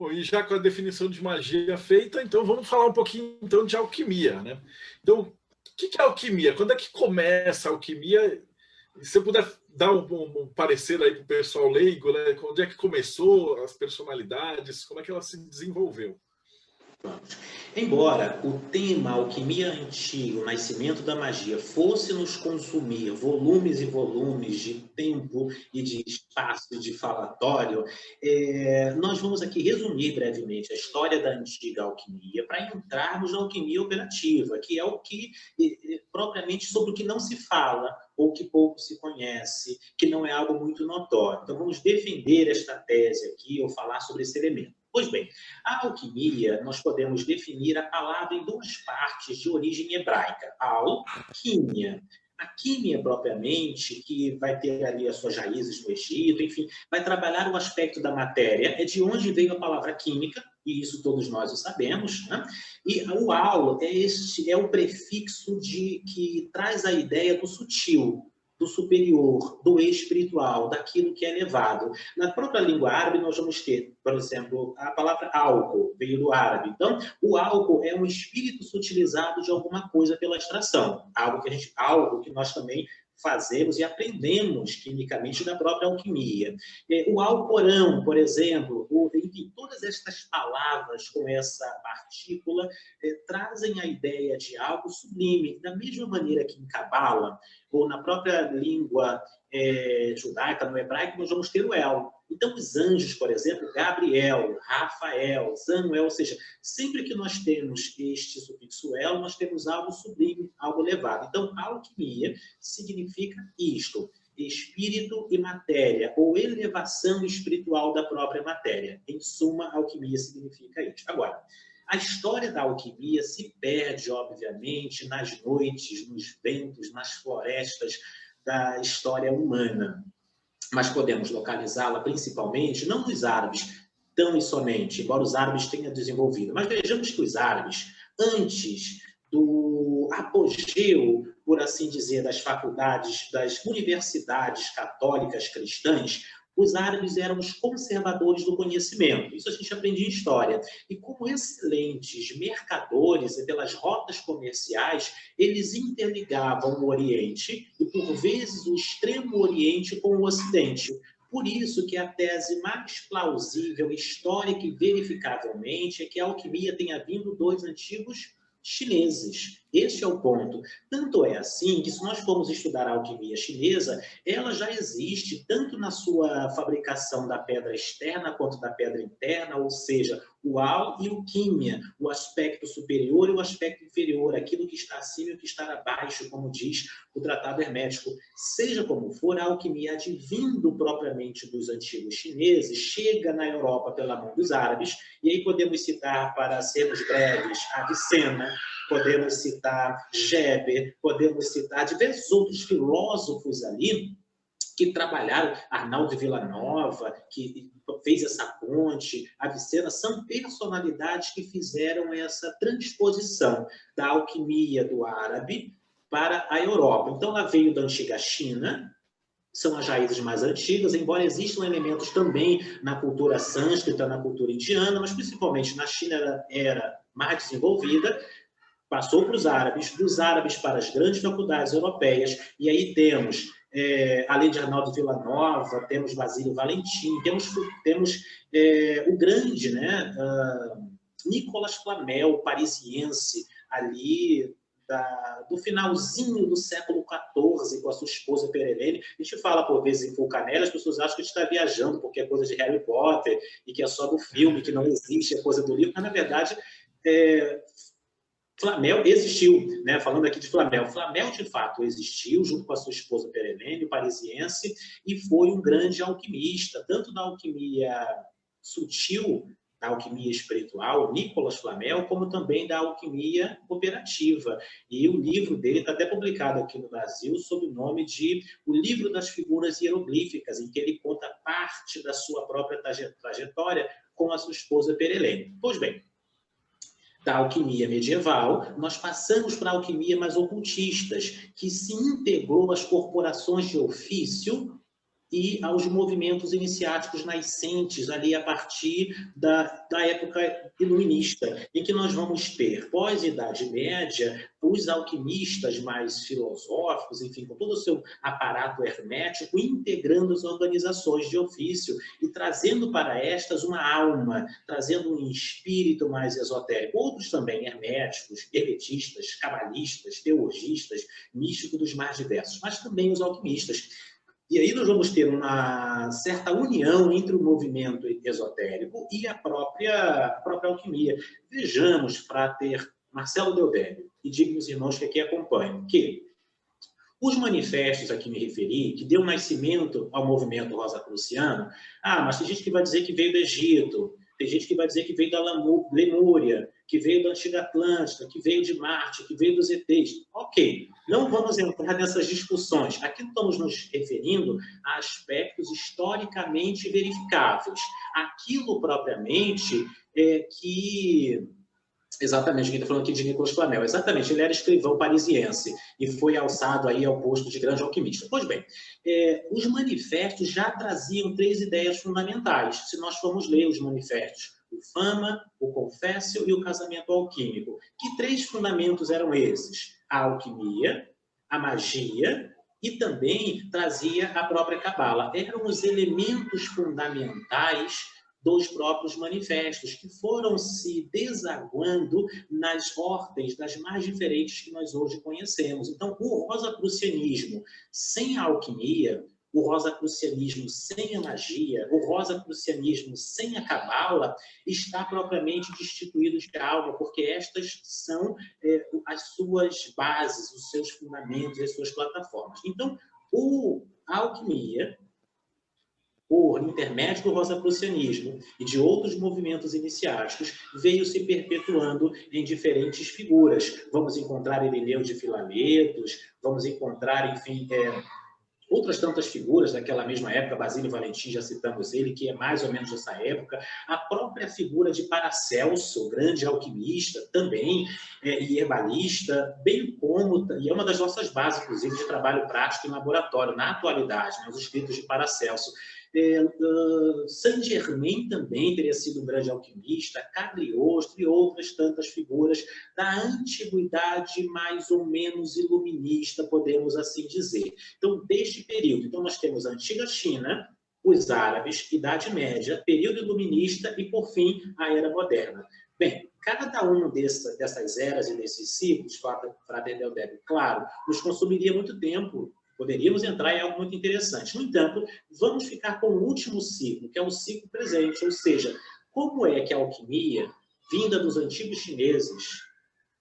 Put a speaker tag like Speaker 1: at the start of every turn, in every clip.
Speaker 1: Bom, e já com a definição de magia feita, então vamos falar um pouquinho então de alquimia, né? Então, o que é alquimia? Quando é que começa a alquimia? Se você puder dar um parecer aí para o pessoal leigo, né? Onde é que começou, as personalidades, como é que ela se desenvolveu?
Speaker 2: Embora o tema alquimia antiga, o nascimento da magia, fosse nos consumir volumes e volumes de tempo e de espaço e de falatório, nós vamos aqui resumir brevemente a história da antiga alquimia para entrarmos na alquimia operativa, que é o que, propriamente, sobre o que não se fala ou que pouco se conhece, que não é algo muito notório. Então, vamos defender esta tese aqui ou falar sobre esse elemento. Pois bem, a alquimia, nós podemos definir a palavra em duas partes de origem hebraica. Alquimia. A químia, propriamente, que vai ter ali as suas raízes no Egito, enfim, vai trabalhar o aspecto da matéria, é de onde veio a palavra química, e isso todos nós o sabemos, né? E o al é o prefixo que traz a ideia do sutil, do superior, do espiritual, daquilo que é elevado. Na própria língua árabe, nós vamos ter, por exemplo, a palavra álcool, veio do árabe. Então, o álcool é um espírito sutilizado de alguma coisa pela extração, algo que nós também fazemos e aprendemos quimicamente da própria alquimia. O alcorão, por exemplo, enfim, todas estas palavras com essa partícula trazem a ideia de algo sublime, da mesma maneira que em Cabala, ou na própria língua judaica, no hebraico, nós vamos ter o El. Então, os anjos, por exemplo, Gabriel, Rafael, Samuel, ou seja, sempre que nós temos este sufixo El, nós temos algo sublime, algo elevado. Então, alquimia significa isto, espírito e matéria, ou elevação espiritual da própria matéria. Em suma, alquimia significa isso. Agora, a história da alquimia se perde, obviamente, nas noites, nos ventos, nas florestas da história humana. Mas podemos localizá-la principalmente, não nos árabes, tão e somente, embora os árabes tenham desenvolvido. Mas vejamos que os árabes, antes do apogeu, por assim dizer, das faculdades, das universidades católicas cristãs, os árabes eram os conservadores do conhecimento. Isso a gente aprende em história. E como excelentes mercadores e pelas rotas comerciais, eles interligavam o Oriente e, por vezes, o Extremo Oriente com o Ocidente. Por isso que a tese mais plausível, histórica e verificavelmente é que a alquimia tenha vindo dos antigos chineses. Este é o ponto. Tanto é assim que, se nós formos estudar a alquimia chinesa, ela já existe tanto na sua fabricação da pedra externa quanto da pedra interna, ou seja, o al e o químia, o aspecto superior e o aspecto inferior, aquilo que está acima e o que está abaixo, como diz o Tratado Hermético. Seja como for, a alquimia, advindo propriamente dos antigos chineses, chega na Europa pela mão dos árabes, e aí podemos citar, para sermos breves, Avicena, podemos citar Geber, podemos citar diversos outros filósofos ali que trabalharam, Arnaldo Villanova, que fez essa ponte, Avicena, são personalidades que fizeram essa transposição da alquimia do árabe para a Europa. Então, ela veio da antiga China, são as raízes mais antigas, embora existam elementos também na cultura sânscrita, na cultura indiana, mas principalmente na China ela era mais desenvolvida, passou para os árabes, dos árabes para as grandes faculdades europeias, e aí temos, além de Arnaldo Villanova, temos Basílio Valentim, temos o grande, né, Nicolas Flamel, parisiense, ali do finalzinho do século XIV, com a sua esposa Perelene. A gente fala, por vezes, em Fulcanelli, as pessoas acham que a gente está viajando, porque é coisa de Harry Potter, e que é só do filme, que não existe, é coisa do livro, mas, na verdade, Flamel existiu, né? Falando aqui de Flamel. Flamel, de fato, existiu, junto com a sua esposa Perelene, parisiense, e foi um grande alquimista, tanto da alquimia sutil, da alquimia espiritual, Nicolas Flamel, como também da alquimia operativa. E o livro dele está até publicado aqui no Brasil sob o nome de O Livro das Figuras Hieroglíficas, em que ele conta parte da sua própria trajetória com a sua esposa Perelene. Pois bem, da alquimia medieval, nós passamos para a alquimia mais ocultistas, que se integrou às corporações de ofício e aos movimentos iniciáticos nascentes ali a partir da época iluminista, em que nós vamos ter, pós-Idade Média, os alquimistas mais filosóficos, enfim, com todo o seu aparato hermético, integrando as organizações de ofício e trazendo para estas uma alma, trazendo um espírito mais esotérico. Outros também, herméticos, hermetistas, cabalistas, teurgistas, místicos dos mais diversos, mas também os alquimistas. E aí nós vamos ter uma certa união entre o movimento esotérico e a própria alquimia. Vejamos, frater Marcelo Deodébio e dignos irmãos que aqui acompanham, que os manifestos a que me referi, que deu nascimento ao movimento rosacruciano, mas tem gente que vai dizer que veio do Egito, tem gente que vai dizer que veio da Lemúria, que veio da antiga Atlântida, que veio de Marte, que veio dos ETs. Ok, não vamos entrar nessas discussões. Aqui estamos nos referindo a aspectos historicamente verificáveis. Aquilo propriamente que... Exatamente, quem está falando aqui de Nicolas Flamel. Exatamente, ele era escrivão parisiense e foi alçado aí ao posto de grande alquimista. Pois bem, os manifestos já traziam 3 ideias fundamentais. Se nós formos ler os manifestos, o Fama, o Confessio e o Casamento Alquímico. Que 3 fundamentos eram esses? A alquimia, a magia e também trazia a própria cabala. Eram os elementos fundamentais dos próprios manifestos, que foram se desaguando nas ordens das mais diferentes que nós hoje conhecemos. Então, o rosacrucianismo sem a alquimia, o rosacrucianismo sem a magia, o rosacrucianismo sem a cabala, está propriamente destituído de alma, porque estas são as suas bases, os seus fundamentos, as suas plataformas. Então, a alquimia, por intermédio do rosacrucianismo e de outros movimentos iniciáticos, veio se perpetuando em diferentes figuras. Vamos encontrar Irineu de Filaletos, vamos encontrar, enfim, outras tantas figuras daquela mesma época. Basílio Valentim, já citamos ele, que é mais ou menos dessa época. A própria figura de Paracelso, grande alquimista também, e herbalista, bem como, e é uma das nossas bases, inclusive, de trabalho prático em laboratório, na atualidade, os escritos de Paracelso. Saint-Germain também teria sido um grande alquimista, Cagliostro e outras tantas figuras da antiguidade mais ou menos iluminista, podemos assim dizer. Então, deste período, nós temos a antiga China, os árabes, Idade Média, período iluminista e, por fim, a Era Moderna. Bem, cada uma dessas eras e desses ciclos, frater Deodébio, claro, nos consumiria muito tempo. Poderíamos entrar em algo muito interessante. No entanto, vamos ficar com o último ciclo, que é o ciclo presente, ou seja, como é que a alquimia, vinda dos antigos chineses,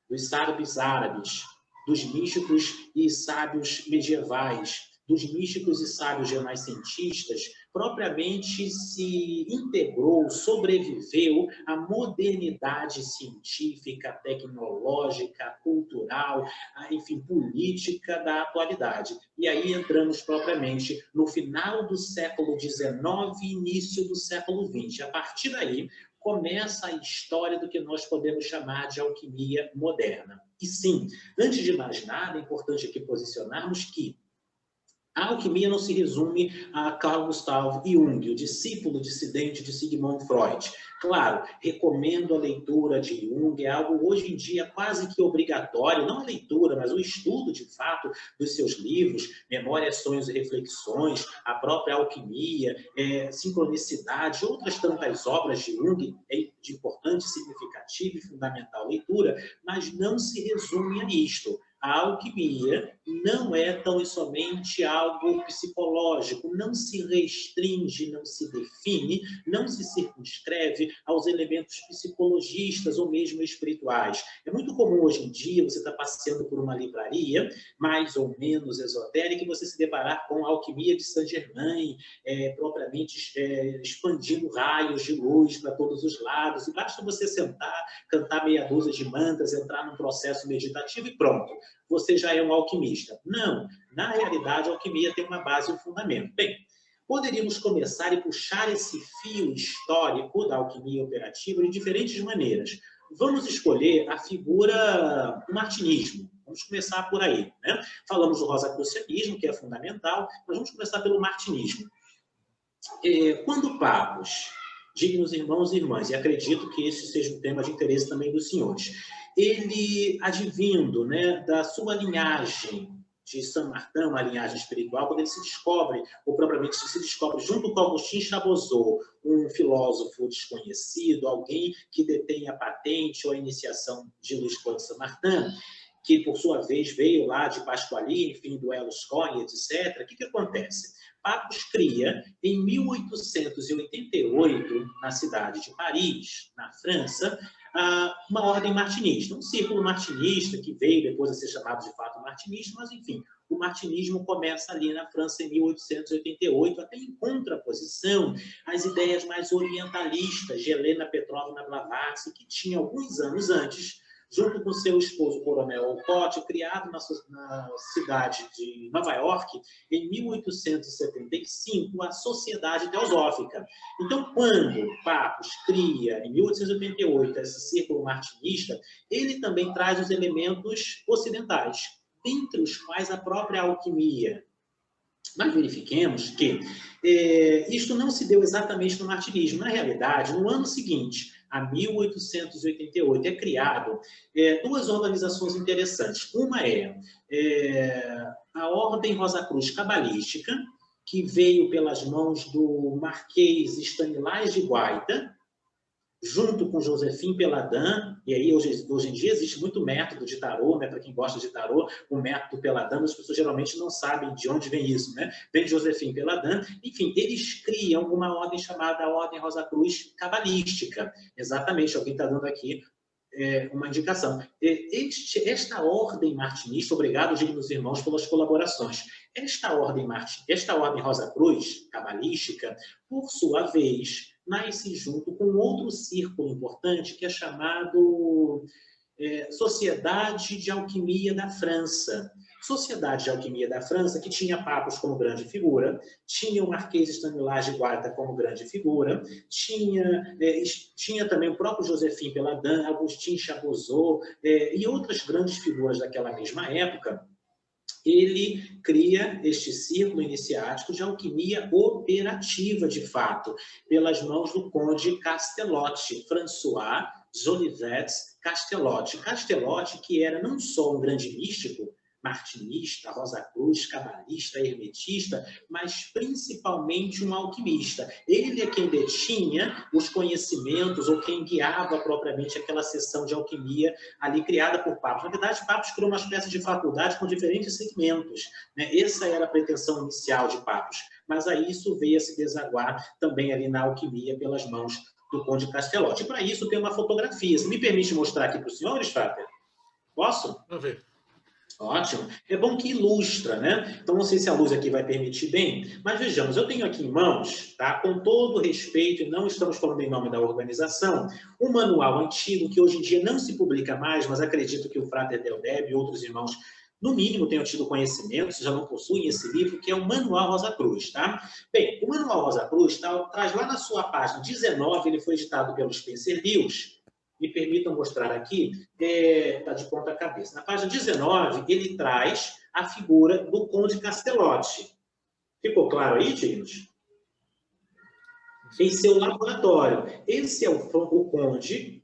Speaker 2: dos sábios árabes, dos místicos e sábios medievais, dos místicos e sábios renascentistas, propriamente se integrou, sobreviveu à modernidade científica, tecnológica, cultural, enfim, política da atualidade. E aí entramos propriamente no final do século XIX e início do século XX. A partir daí, começa a história do que nós podemos chamar de alquimia moderna. E sim, antes de mais nada, é importante aqui posicionarmos que a alquimia não se resume a Carl Gustav Jung, o discípulo dissidente de Sigmund Freud. Claro, recomendo a leitura de Jung, é algo hoje em dia quase que obrigatório, não a leitura, mas o estudo, de fato, dos seus livros, Memórias, Sonhos e Reflexões, a própria Alquimia, Sincronicidade, outras tantas obras de Jung, de importante, significativa e fundamental leitura, mas não se resume a isto. A alquimia não é tão e somente algo psicológico, não se restringe, não se define, não se circunscreve aos elementos psicologistas ou mesmo espirituais. É muito comum hoje em dia você estar passeando por uma livraria, mais ou menos esotérica, e você se deparar com a alquimia de Saint-Germain, propriamente expandindo raios de luz para todos os lados, e basta você sentar, cantar meia dúzia de mantras, entrar num processo meditativo e pronto. Você já é um alquimista. Não, na realidade a alquimia tem uma base e um fundamento. Bem, poderíamos começar e puxar esse fio histórico da alquimia operativa de diferentes maneiras. Vamos escolher a figura do martinismo. Vamos começar por aí, né? Falamos do rosacrucianismo, que é fundamental, mas vamos começar pelo martinismo. Quando Papos, dignos irmãos e irmãs, e acredito que esse seja um tema de interesse também dos senhores, ele, advindo, né, da sua linhagem de São Martin, uma linhagem espiritual, quando ele se descobre, ou propriamente se descobre, junto com Agustin Chabozeau, um filósofo desconhecido, alguém que detém a patente ou a iniciação de Luiz Cláudio São Martin, que, por sua vez, veio lá de Pasqualini, enfim, do Elos Cohen, etc. O que acontece? Papos cria, em 1888, na cidade de Paris, na França, uma ordem martinista, um círculo martinista que veio depois a ser chamado de fato martinista, mas, enfim, o martinismo começa ali na França em 1888, até em contraposição às ideias mais orientalistas de Helena Petrovna Blavatsky, que tinha alguns anos antes, junto com seu esposo, Coronel Olcott, criado na cidade de Nova York, em 1875, a Sociedade Teosófica. Então, quando Papos cria, em 1888, esse círculo martinista, ele também traz os elementos ocidentais, entre os quais a própria alquimia. Mas verifiquemos que isto não se deu exatamente no martinismo. Na realidade, no ano seguinte, a 1888, é criado duas organizações interessantes. Uma a Ordem Rosa Cruz Cabalística, que veio pelas mãos do Marquês Stanislas de Guaita, junto com Joséphine Péladan, e aí hoje em dia existe muito método de tarô, né? Para quem gosta de tarô, o método Péladan, as pessoas geralmente não sabem de onde vem isso, né? Vem de Joséphine Péladan. Enfim, eles criam uma ordem chamada Ordem Rosa Cruz Cabalística. Exatamente, alguém está dando aqui uma indicação. Esta ordem martinista, obrigado, dignos irmãos, pelas colaborações. Esta ordem Rosa Cruz Cabalística, por sua vez, nasce junto com outro círculo importante que é chamado Sociedade de Alquimia da França. Sociedade de Alquimia da França, que tinha Papos como grande figura, tinha o Marquês Stanislas de Guaita como grande figura, tinha também o próprio Joséphine Péladan, Agustin Chabozeau e outras grandes figuras daquela mesma época. Ele cria este círculo iniciático de alquimia operativa, de fato, pelas mãos do conde Castellotti, François Jolivet Castellotti. Castellotti, que era não só um grande místico, martinista, Rosa Cruz, cabalista, hermetista, mas principalmente um alquimista. Ele é quem detinha os conhecimentos ou quem guiava propriamente aquela seção de alquimia ali criada por Papos. Na verdade, Papos criou uma espécie de faculdade com diferentes segmentos, né? Essa era a pretensão inicial de Papos, mas aí isso veio a se desaguar também ali na alquimia pelas mãos do conde Castellotti. E para isso tem uma fotografia. Você me permite mostrar aqui para os senhores, Frater? Posso?
Speaker 1: Vamos ver.
Speaker 2: Ótimo. É bom que ilustra, né? Então, não sei se a luz aqui vai permitir bem, mas vejamos, eu tenho aqui em mãos, tá? Com todo respeito, e não estamos falando em nome da organização, um manual antigo que hoje em dia não se publica mais, mas acredito que o Frater Deldeb e outros irmãos, no mínimo, tenham tido conhecimento, se já não possuem esse livro, que é o Manual Rosa Cruz, tá? Bem, o Manual Rosa Cruz traz lá na sua página 19, ele foi editado pelo Spencer Lewis. Me permitam mostrar aqui, está de ponta cabeça. Na página 19, ele traz a figura do conde Castellotti. Ficou claro aí, dignos? Em seu laboratório. Esse é o conde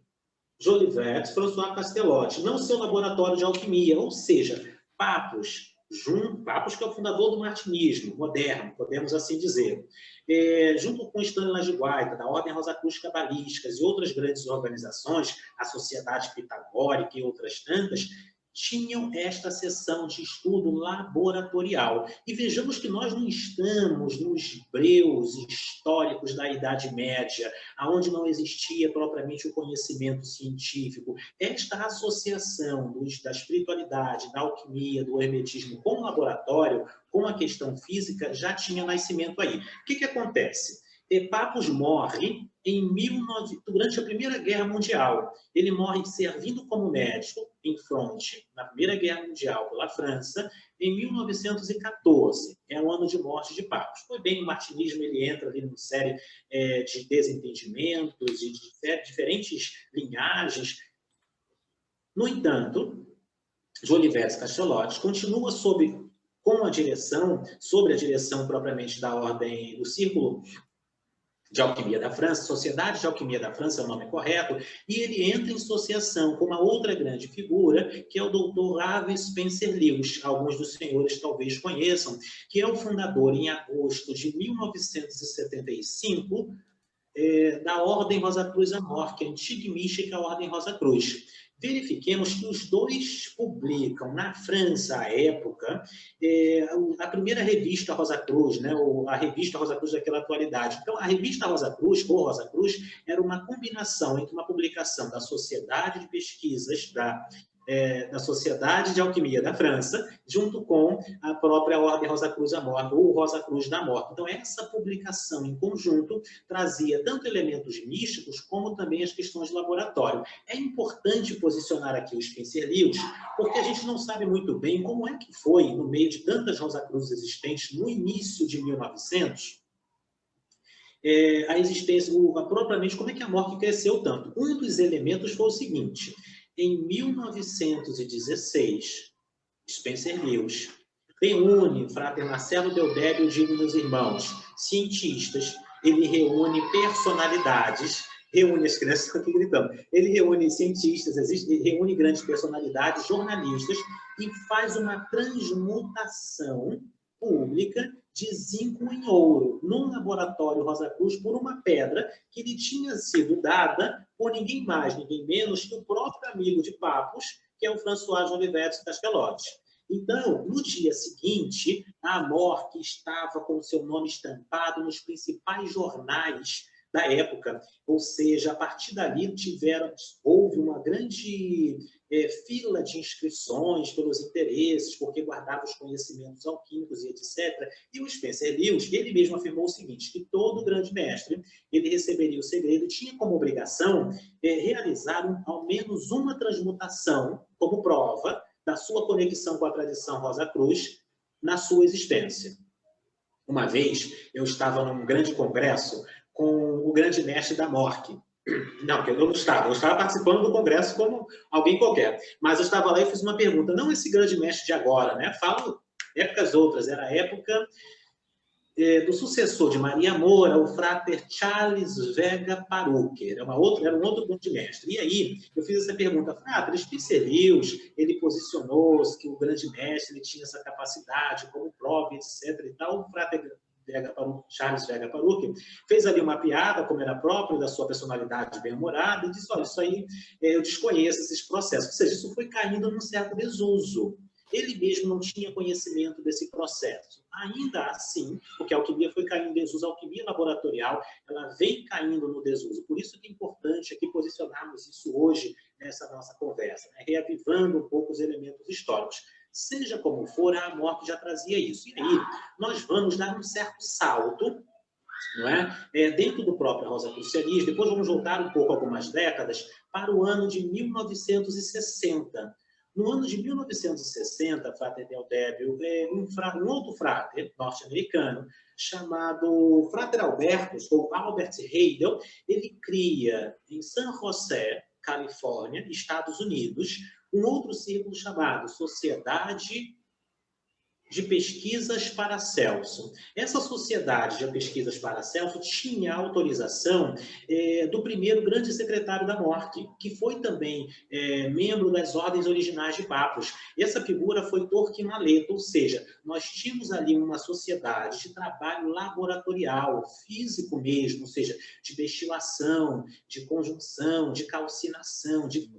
Speaker 2: Jolivet François Castellotti, não seu laboratório de alquimia, ou seja, Papos, que é o fundador do martinismo moderno, podemos assim dizer. Junto com Stanislas de Guaita, da Ordem Rosa Cruz Cabalísticas e outras grandes organizações, a Sociedade Pitagórica e outras tantas, tinham esta sessão de estudo laboratorial. E vejamos que nós não estamos nos breus históricos da Idade Média, onde não existia propriamente o conhecimento científico. Esta associação da espiritualidade, da alquimia, do hermetismo com o laboratório, com a questão física, já tinha nascimento aí. O que acontece? Papos morre durante a Primeira Guerra Mundial. Ele morre servindo como médico em fronte na Primeira Guerra Mundial pela França em 1914. É o ano de morte de Papos. Foi bem, o martinismo ele entra ali numa série de desentendimentos e de diferentes linhagens. No entanto, Jolivet Castellotti continua sob a direção propriamente da ordem do Círculo de Alquimia da França, Sociedade de Alquimia da França é o nome correto, e ele entra em associação com uma outra grande figura, que é o Dr. Ave Spencer Lewis, alguns dos senhores talvez conheçam, que é o fundador, em agosto de 1975, da Ordem Rosa Cruz Amor, que é a antiga e mística Ordem Rosa Cruz. Verifiquemos que os dois publicam na França, à época, a primeira revista Rosa Cruz, né, a revista Rosa Cruz daquela atualidade. Então, a revista Rosa Cruz, ou Rosa Cruz, era uma combinação entre uma publicação da Sociedade de Pesquisas da Sociedade de Alquimia da França, junto com a própria Ordem Rosa Cruz da Morte, ou Rosa Cruz da Morte. Então, essa publicação em conjunto trazia tanto elementos místicos, como também as questões de laboratório. É importante posicionar aqui o Spencer Lewis, porque a gente não sabe muito bem como é que foi, no meio de tantas Rosa Cruz existentes, no início de 1900, a existência, propriamente, como é que a morte cresceu tanto. Um dos elementos foi o seguinte: em 1916, Spencer Lewis reúne Frater Marcelo Deodébio e os Divinos Irmãos, cientistas, ele reúne personalidades, reúne as crianças aqui gritando, ele reúne cientistas, reúne grandes personalidades, jornalistas, e faz uma transmutação pública de zinco em ouro, num laboratório Rosa Cruz, por uma pedra que lhe tinha sido dada por ninguém mais, ninguém menos que o próprio amigo de Papos, que é o François Jolivet Cascalotti. Então, no dia seguinte, a Amor, que estava com o seu nome estampado nos principais jornais da época, ou seja, a partir dali houve uma grande fila de inscrições pelos interesses, porque guardava os conhecimentos alquímicos e etc. E o Spencer Lewis, ele mesmo afirmou o seguinte, que todo grande mestre, ele receberia o segredo, tinha como obrigação realizar ao menos uma transmutação, como prova da sua conexão com a tradição Rosa Cruz na sua existência. Uma vez, eu estava num grande congresso com o grande mestre da Morque. Não, eu não estava. Eu estava participando do congresso como alguém qualquer. Mas eu estava lá e fiz uma pergunta. Não esse grande mestre de agora, né? Falo épocas outras. Era a época do sucessor de Maria Moura, o frater Charles Vega Paruque. Era um outro grande mestre. E aí, eu fiz essa pergunta. Frater, Spencer Lewis, ele posicionou-se que o grande mestre ele tinha essa capacidade, como prova, etc. E tal. O frater Charles Vega Paruque fez ali uma piada, como era próprio da sua personalidade bem-humorada, e disse, olha, isso aí eu desconheço esses processos. Ou seja, isso foi caindo num certo desuso. Ele mesmo não tinha conhecimento desse processo. Ainda assim, porque a alquimia foi caindo em desuso, a alquimia laboratorial, ela vem caindo no desuso. Por isso que é importante aqui posicionarmos isso hoje nessa nossa conversa, né? Reavivando um pouco os elementos históricos. Seja como for, a morte já trazia isso. E aí, nós vamos dar um certo salto, não é? Dentro do próprio rosacrucianismo, depois vamos voltar um pouco algumas décadas, para o ano de 1960. No ano de 1960, Frater Deodébio, um outro frater norte-americano, chamado Frater Albertus, ou Albert Heidel, ele cria em San José, Califórnia, Estados Unidos, um outro círculo chamado Sociedade de Pesquisas Paracelso. Essa Sociedade de Pesquisas Paracelso tinha autorização do primeiro grande secretário da Morte, que foi também membro das ordens originais de Papos. Essa figura foi Torquemadato, ou seja, nós tínhamos ali uma sociedade de trabalho laboratorial, físico mesmo, ou seja, de destilação, de conjunção, de calcinação, de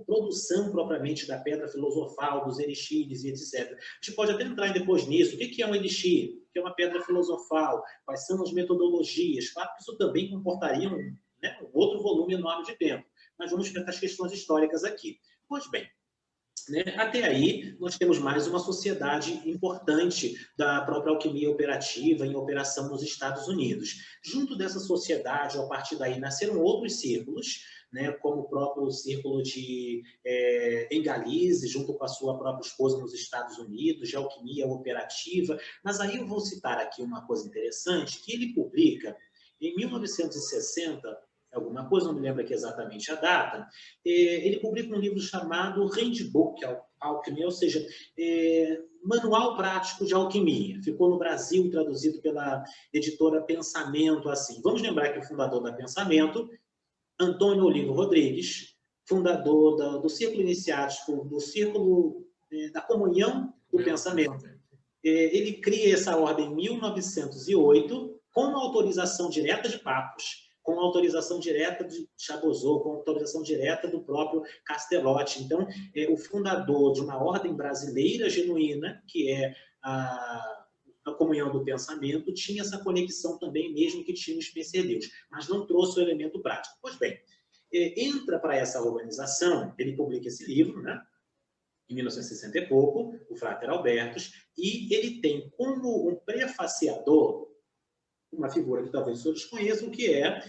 Speaker 2: produção propriamente da pedra filosofal, dos elixires e etc. A gente pode até entrar depois nisso. O que é um elixir? O que é uma pedra filosofal? Quais são as metodologias? Claro que isso também comportaria um outro volume enorme de tempo. Mas vamos ver as questões históricas aqui. Pois bem, até aí, nós temos mais uma sociedade importante da própria alquimia operativa em operação nos Estados Unidos. Junto dessa sociedade, a partir daí, nasceram outros círculos, como o próprio círculo de Engalize, junto com a sua própria esposa nos Estados Unidos, de alquimia operativa. Mas aí eu vou citar aqui uma coisa interessante, que ele publica, em 1960, alguma coisa, não me lembro aqui exatamente a data, ele publica um livro chamado Handbook Alchemy, ou seja, Manual Prático de Alquimia. Ficou no Brasil traduzido pela editora Pensamento, assim. Vamos lembrar que o fundador da Pensamento, Antônio Olivo Rodrigues, fundador do Círculo Iniciático, do Círculo da Comunhão do Pensamento. Ele cria essa ordem em 1908, com autorização direta de Papos, com autorização direta de Chabozeau, com autorização direta do próprio Castellotti. Então, o fundador de uma ordem brasileira genuína, que é a Comunhão do Pensamento, tinha essa conexão também, mesmo que tinha os Spencer-Lewis, mas não trouxe o elemento prático. Pois bem, entra para essa organização, ele publica esse livro, né? Em 1960 e pouco, o Frater Albertus, e ele tem como um prefaciador uma figura que talvez os senhores conheçam, que é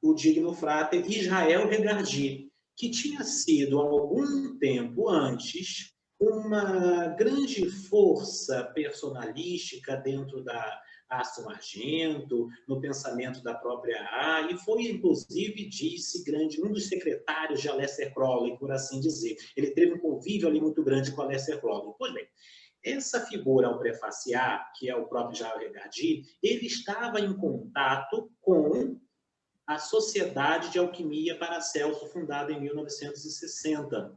Speaker 2: o digno Frater Israel Regardie, que tinha sido, há algum tempo antes, uma grande força personalística dentro da Aston Argento, no pensamento da própria A, e foi, inclusive, disse, um dos secretários de Aleister Crowley, por assim dizer. Ele teve um convívio ali muito grande com Aleister Crowley. Pois bem, essa figura, ao prefaciar, que é o próprio Israel Regardie, ele estava em contato com a Sociedade de Alquimia Paracelso, fundada em 1960,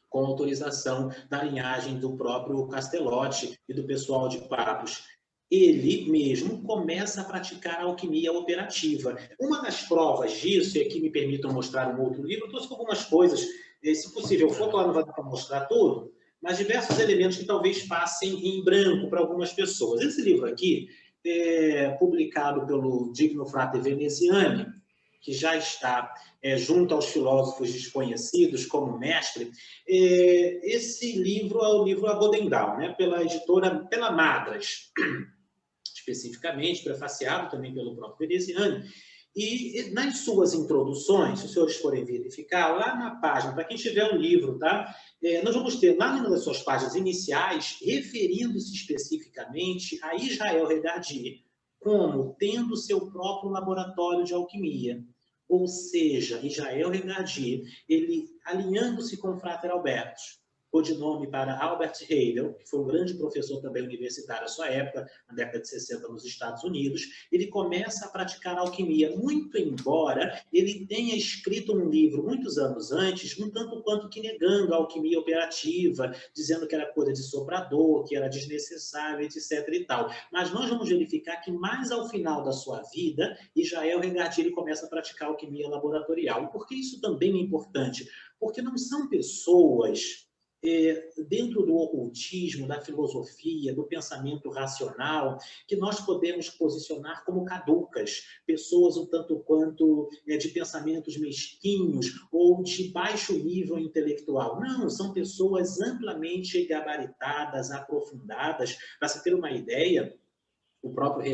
Speaker 2: com autorização da linhagem do próprio Castellotti e do pessoal de Papos. Ele mesmo começa a praticar a alquimia operativa. Uma das provas disso, e aqui me permitam mostrar um outro livro, eu trouxe algumas coisas, se possível, o foto lá não vai dar para mostrar tudo, mas diversos elementos que talvez passem em branco para algumas pessoas. Esse livro aqui é publicado pelo digno Frater Veneziani, que já está junto aos filósofos desconhecidos como mestre. Esse livro é o livro A Godendal, né, pela editora, pela Madras, especificamente, prefaciado também pelo próprio Veneziani. E nas suas introduções, se os senhores forem verificar, lá na página, para quem tiver um livro, tá? Nós vamos ter lá numa das suas páginas iniciais, referindo-se especificamente a Israel Regardie, como tendo seu próprio laboratório de alquimia. Ou seja, Israel Regardie, ele alinhando-se com o Frater Albertus, codinome para Albert Heidel, que foi um grande professor também universitário à sua época, na década de 60 nos Estados Unidos, ele começa a praticar alquimia, muito embora ele tenha escrito um livro muitos anos antes, um tanto quanto que negando a alquimia operativa, dizendo que era coisa de soprador, que era desnecessário, etc. e tal. Mas nós vamos verificar que mais ao final da sua vida, Israel Regardie ele começa a praticar alquimia laboratorial. E por que isso também é importante? Porque não são pessoas dentro do ocultismo, da filosofia, do pensamento racional, que nós podemos posicionar como caducas, pessoas um tanto quanto de pensamentos mesquinhos ou de baixo nível intelectual. Não, são pessoas amplamente gabaritadas, aprofundadas. Para se ter uma ideia, o próprio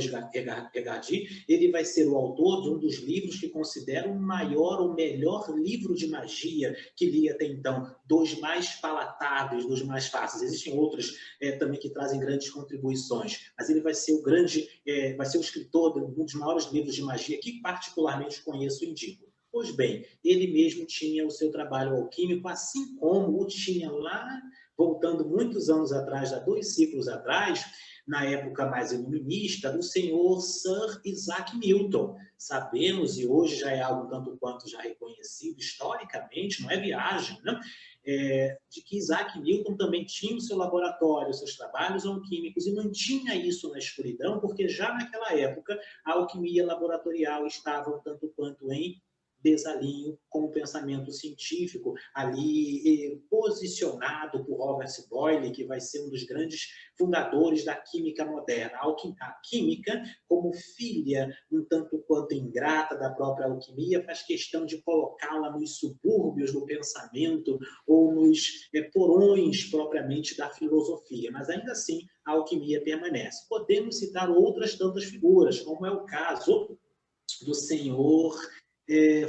Speaker 2: Regardie, ele vai ser o autor de um dos livros que considero o maior, o melhor livro de magia que li até então, dos mais palatáveis, dos mais fáceis. Existem outros também que trazem grandes contribuições, mas ele vai ser o grande, vai ser o escritor de um dos maiores livros de magia que particularmente conheço e indico. Pois bem, ele mesmo tinha o seu trabalho alquímico, assim como o tinha lá, voltando muitos anos atrás, há 2 séculos atrás, na época mais iluminista, o senhor Sir Isaac Newton. Sabemos, e hoje já é algo tanto quanto já reconhecido historicamente, não é viagem, né? De que Isaac Newton também tinha o seu laboratório, os seus trabalhos alquímicos, e mantinha isso na escuridão, porque já naquela época a alquimia laboratorial estava um tanto quanto em desalinho com o pensamento científico, ali posicionado por Robert Boyle, que vai ser um dos grandes fundadores da química moderna. A química, como filha um tanto quanto ingrata da própria alquimia, faz questão de colocá-la nos subúrbios do pensamento ou nos porões propriamente da filosofia, mas ainda assim a alquimia permanece. Podemos citar outras tantas figuras, como é o caso do senhor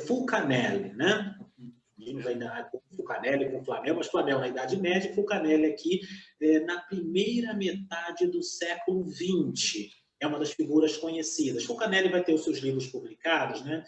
Speaker 2: Fulcanelli, né? Fulcanelli com Flamel, mas Flamel na Idade Média, Fulcanelli aqui na primeira metade do século XX. é uma das figuras conhecidas. Fulcanelli vai ter os seus livros publicados, né?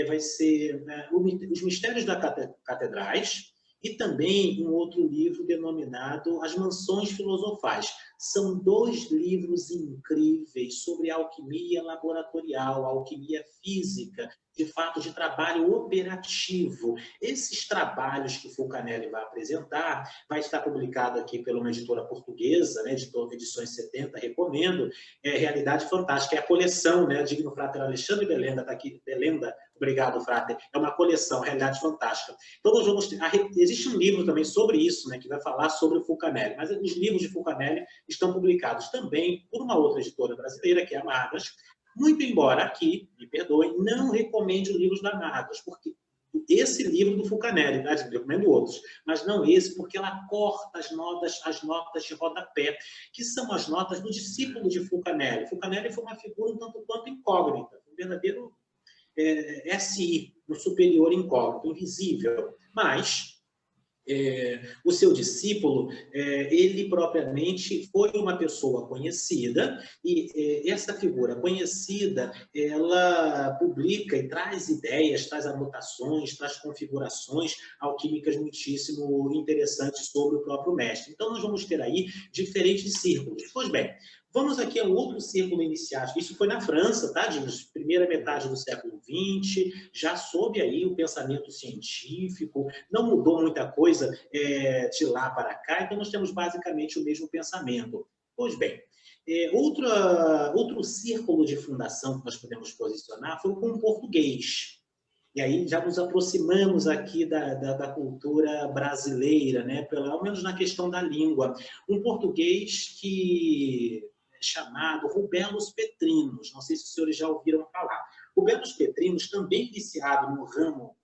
Speaker 2: Vai ser, né, Os Mistérios da Catedrais, e também um outro livro denominado As Mansões Filosofais. São 2 livros incríveis sobre alquimia laboratorial, alquimia física, de fato, de trabalho operativo. Esses trabalhos que Fulcanelli vai apresentar, vai estar publicado aqui pela uma editora portuguesa, né, Edições 70, recomendo, Realidade Fantástica, é a coleção, né, Digno Frater Alexandre Belenda, está aqui, Belenda, obrigado, Frater, é uma coleção, Realidade Fantástica. Então, nós vamos ter, existe um livro também sobre isso, né, que vai falar sobre o Fulcanelli, mas os livros de Fulcanelli estão publicados também por uma outra editora brasileira, que é a Magas, muito embora aqui, me perdoem, não recomende os livros da Magas, porque esse livro do Fulcanelli, tá? Eu recomendo outros, mas não esse, porque ela corta as notas de rodapé, que são as notas do discípulo de Fulcanelli. Fulcanelli foi uma figura um tanto quanto incógnita, um verdadeiro SI, no superior incógnito, invisível, mas o seu discípulo, ele propriamente foi uma pessoa conhecida, e essa figura conhecida, ela publica e traz ideias, traz anotações, traz configurações alquímicas muitíssimo interessantes sobre o próprio mestre. Então, nós vamos ter aí diferentes círculos. Pois bem, vamos aqui a um outro círculo iniciático. Isso foi na França, tá, Dimas? Primeira metade do século XX, já sob aí o pensamento científico, não mudou muita coisa de lá para cá, então nós temos basicamente o mesmo pensamento. Pois bem, outro círculo de fundação que nós podemos posicionar foi com o português. E aí já nos aproximamos aqui da cultura brasileira, né? Pelo menos na questão da língua. Um português que chamado Rubelos Petrinos. Não sei se os senhores já ouviram falar. Rubelos Petrinos, também viciado no ramo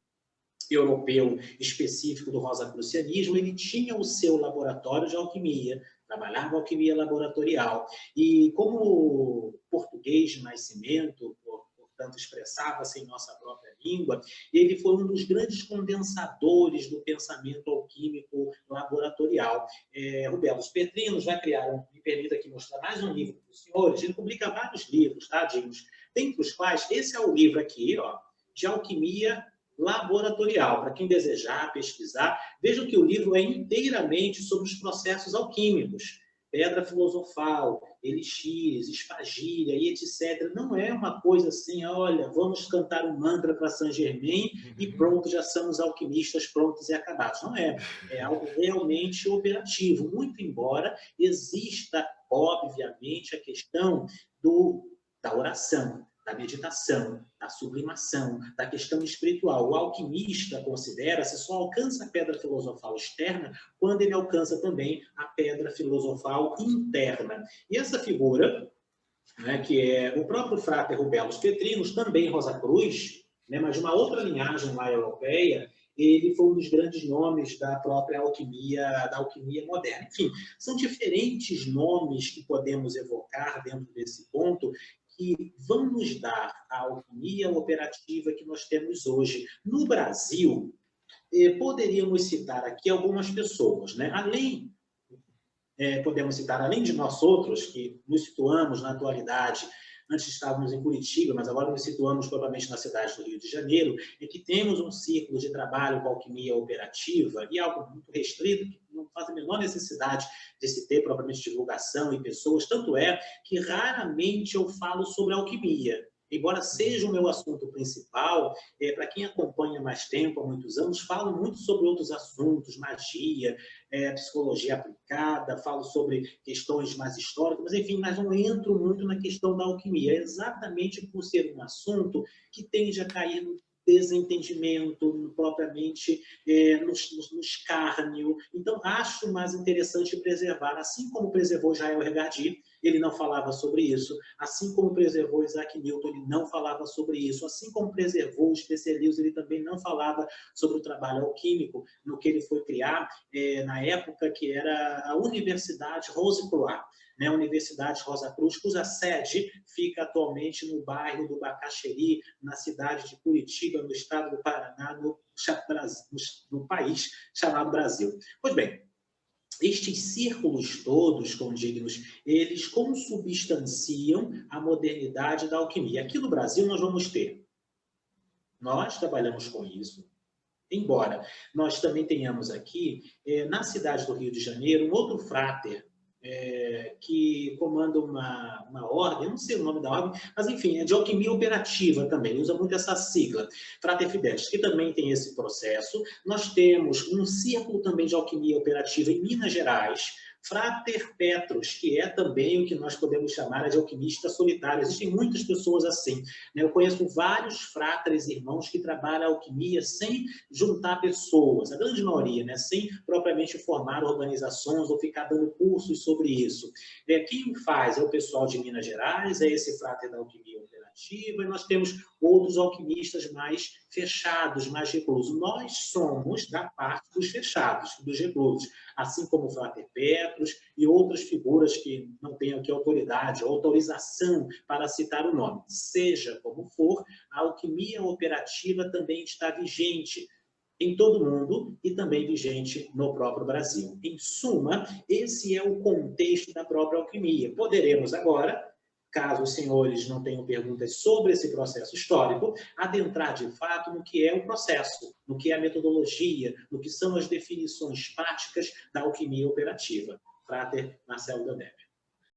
Speaker 2: europeu específico do rosacrucianismo, ele tinha o seu laboratório de alquimia, trabalhava alquimia laboratorial. E como português de nascimento, portanto, expressava-se em nossa própria língua, ele foi um dos grandes condensadores do pensamento alquímico laboratorial. Rubelos Petrinos vai criar, me permita aqui mostrar mais um livro para os senhores, ele publica vários livros, tá, Dimos? Dentre os quais, esse é o livro aqui, ó, de alquimia laboratorial. Para quem desejar pesquisar, vejam que o livro é inteiramente sobre os processos alquímicos. Pedra filosofal, elixires, esfagíria e etc. Não é uma coisa assim, olha, vamos cantar um mantra para Saint-Germain e pronto, já somos alquimistas prontos e acabados. Não é. É algo realmente operativo, muito embora exista, obviamente, a questão da oração, da meditação, da sublimação, da questão espiritual. O alquimista considera-se só alcança a pedra filosofal externa quando ele alcança também a pedra filosofal interna. E essa figura, né, que é o próprio Frater Rubelos Petrinos, também Rosa Cruz, né, mas de uma outra linhagem lá europeia, ele foi um dos grandes nomes da própria alquimia, da alquimia moderna. Enfim, são diferentes nomes que podemos evocar dentro desse ponto, que vão nos dar a alquimia operativa que nós temos hoje. No Brasil, poderíamos citar aqui algumas pessoas, né? Podemos citar, além de nós outros, que nos situamos na atualidade, antes estávamos em Curitiba, mas agora nos situamos propriamente na cidade do Rio de Janeiro, em que temos um círculo de trabalho com alquimia operativa e algo muito restrito, que não faz a menor necessidade de se ter propriamente divulgação e pessoas, tanto é que raramente eu falo sobre alquimia. Embora seja o meu assunto principal, para quem acompanha mais tempo, há muitos anos, falo muito sobre outros assuntos, magia, psicologia aplicada, falo sobre questões mais históricas, mas enfim, mas não entro muito na questão da alquimia, exatamente por ser um assunto que tende a cair no desentendimento, propriamente no escárnio. Então, acho mais interessante preservar, assim como preservou Jael Regardi, ele não falava sobre isso, assim como preservou Isaac Newton, ele não falava sobre isso, assim como preservou o Specelius, ele também não falava sobre o trabalho alquímico, no que ele foi criar na época que era a Universidade Rose Croix, né, a Universidade Rosa Cruz, cuja sede fica atualmente no bairro do Bacaxeri, na cidade de Curitiba, no estado do Paraná, no país chamado Brasil. Pois bem, estes círculos todos condignos, eles consubstanciam a modernidade da alquimia. Aqui no Brasil nós vamos ter, nós trabalhamos com isso, embora nós também tenhamos aqui, na cidade do Rio de Janeiro, um outro fráter, que comanda uma ordem, não sei o nome da ordem, mas enfim, é de alquimia operativa também, usa muito essa sigla, Frater Fidelis, que também tem esse processo. Nós temos um círculo também de alquimia operativa em Minas Gerais, Frater Petrus, que é também o que nós podemos chamar de alquimista solitário. Existem muitas pessoas assim, né? Eu conheço vários fratres irmãos que trabalham a alquimia sem juntar pessoas, a grande maioria, né? Sem propriamente formar organizações ou ficar dando cursos sobre isso. Quem faz é o pessoal de Minas Gerais, é esse frater da alquimia operativa, e nós temos outros alquimistas mais fechados, mais reclusos. Nós somos da parte dos fechados, dos reclusos, assim como o Frater Petrus e outras figuras que não têm aqui autoridade, autorização para citar o nome. Seja como for, a alquimia operativa também está vigente em todo o mundo e também vigente no próprio Brasil. Em suma, esse é o contexto da própria alquimia. Poderemos agora, caso os senhores não tenham perguntas sobre esse processo histórico, adentrar de fato no que é o processo, no que é a metodologia, no que são as definições práticas da alquimia operativa. Frater Marcelo Deodébio.